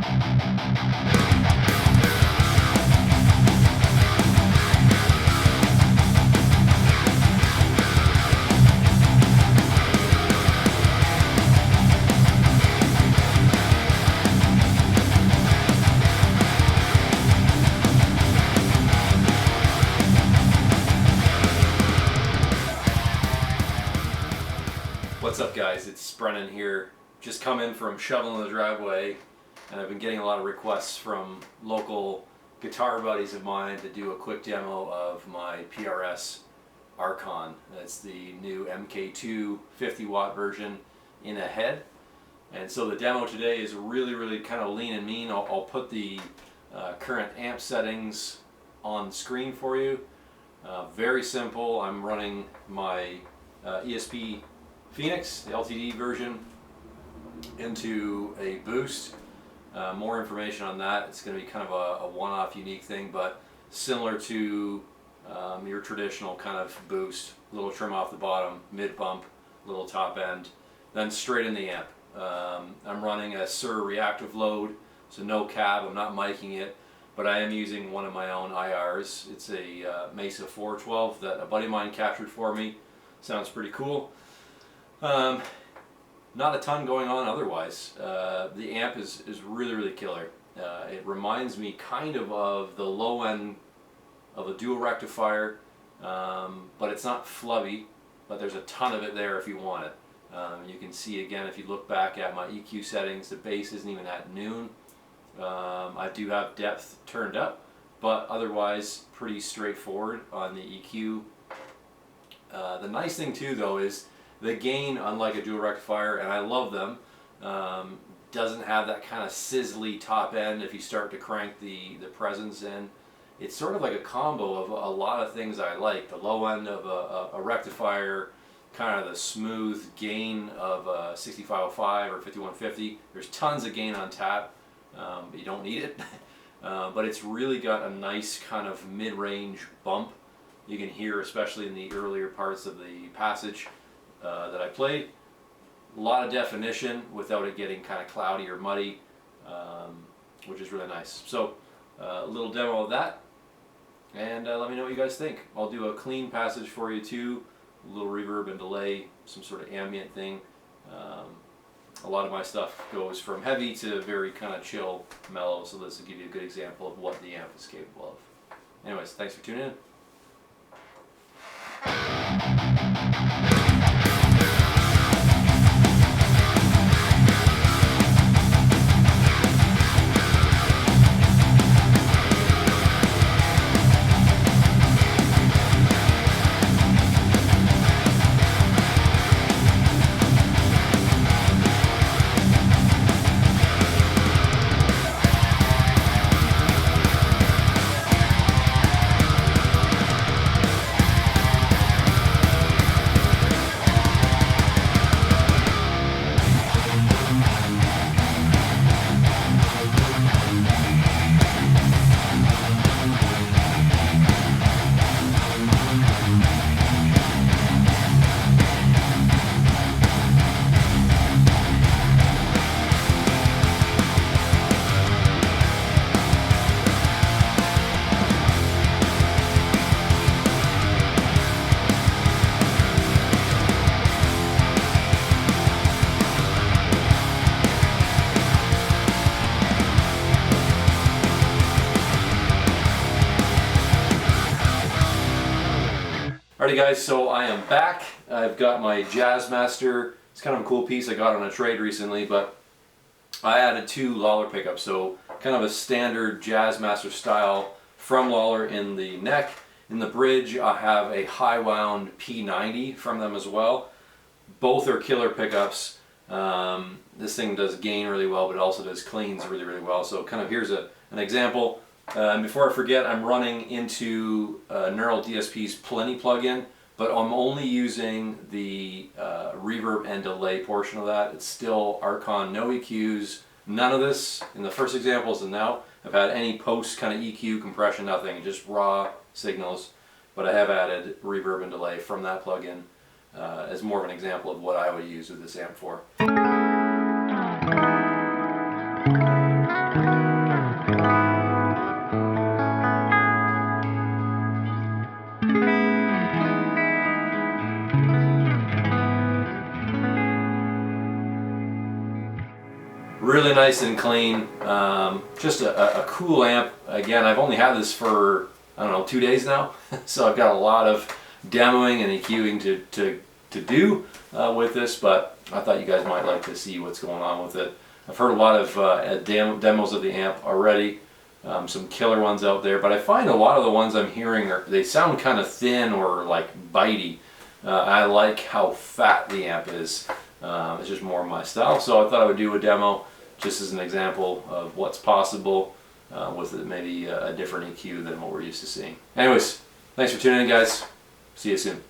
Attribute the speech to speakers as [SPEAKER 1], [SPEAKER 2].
[SPEAKER 1] What's up guys, it's Brennan here. Just come in from shoveling the driveway, and I've been getting a lot of requests from local guitar buddies of mine to do a quick demo of my PRS Archon. It's the new MKII 50 watt version in a head. And so the demo today is really kind of lean and mean. I'll put the current amp settings on the screen for you. Very simple. I'm running my ESP Phoenix, the LTD version, into a boost. More information on that. It's going to be kind of a one-off unique thing, but similar to your traditional kind of boost. Little trim off the bottom, mid bump, little top end, then straight in the amp. I'm running a SIR reactive load, so no cab. I'm not miking it, but I am using one of my own IRs. It's a Mesa 412 that a buddy of mine captured for me. Sounds pretty cool. Not a ton going on otherwise. The amp is really killer. It reminds me kind of the low end of a dual rectifier, but it's not flubby, but there's a ton of it there if you want it. You can see again, if you look back at my EQ settings, the bass isn't even at noon. I do have depth turned up, but otherwise pretty straightforward on the EQ. The nice thing too though is the gain, unlike a dual rectifier, and I love them, doesn't have that kind of sizzly top end if you start to crank the presence in. It's sort of like a combo of a lot of things I like. The low end of a rectifier, kind of the smooth gain of a 6505 or 5150. There's tons of gain on tap, but you don't need it. But it's really got a nice kind of mid-range bump. You can hear, especially in the earlier parts of the passage that I played, a lot of definition without it getting kind of cloudy or muddy, which is really nice. So a little demo of that, and let me know what you guys think. I'll do a clean passage for you too, a little reverb and delay, some sort of ambient thing. A lot of my stuff goes from heavy to very kind of chill, mellow, so this will give you a good example of what the amp is capable of. Anyways, thanks for tuning in. Alrighty guys, so I am back. I've got my Jazzmaster. It's kind of a cool piece I got on a trade recently, but I added 2 Lawler pickups, so kind of a standard Jazzmaster style from Lawler in the neck. In the bridge I have a high wound P90 from them as well. Both are killer pickups. This thing does gain really well, but it also does cleans really well. So kind of here's an example. And before I forget, I'm running into Neural DSP's Plenty plugin, but I'm only using the reverb and delay portion of that. It's still Archon, no EQs, none of this in the first examples, and now I've had any post kind of EQ, compression, nothing, just raw signals. But I have added reverb and delay from that plugin as more of an example of what I would use with this amp for. Really nice and clean. Just a cool amp. Again, I've only had this for, I don't know, 2 days now. So I've got a lot of demoing and EQing to do with this, but I thought you guys might like to see what's going on with it. I've heard a lot of demos of the amp already. Some killer ones out there, but I find a lot of the ones I'm hearing they sound kind of thin or like bitey. I like how fat the amp is. It's just more my style, so I thought I would do a demo just as an example of what's possible with maybe a different EQ than what we're used to seeing. Anyways, thanks for tuning in, guys. See you soon.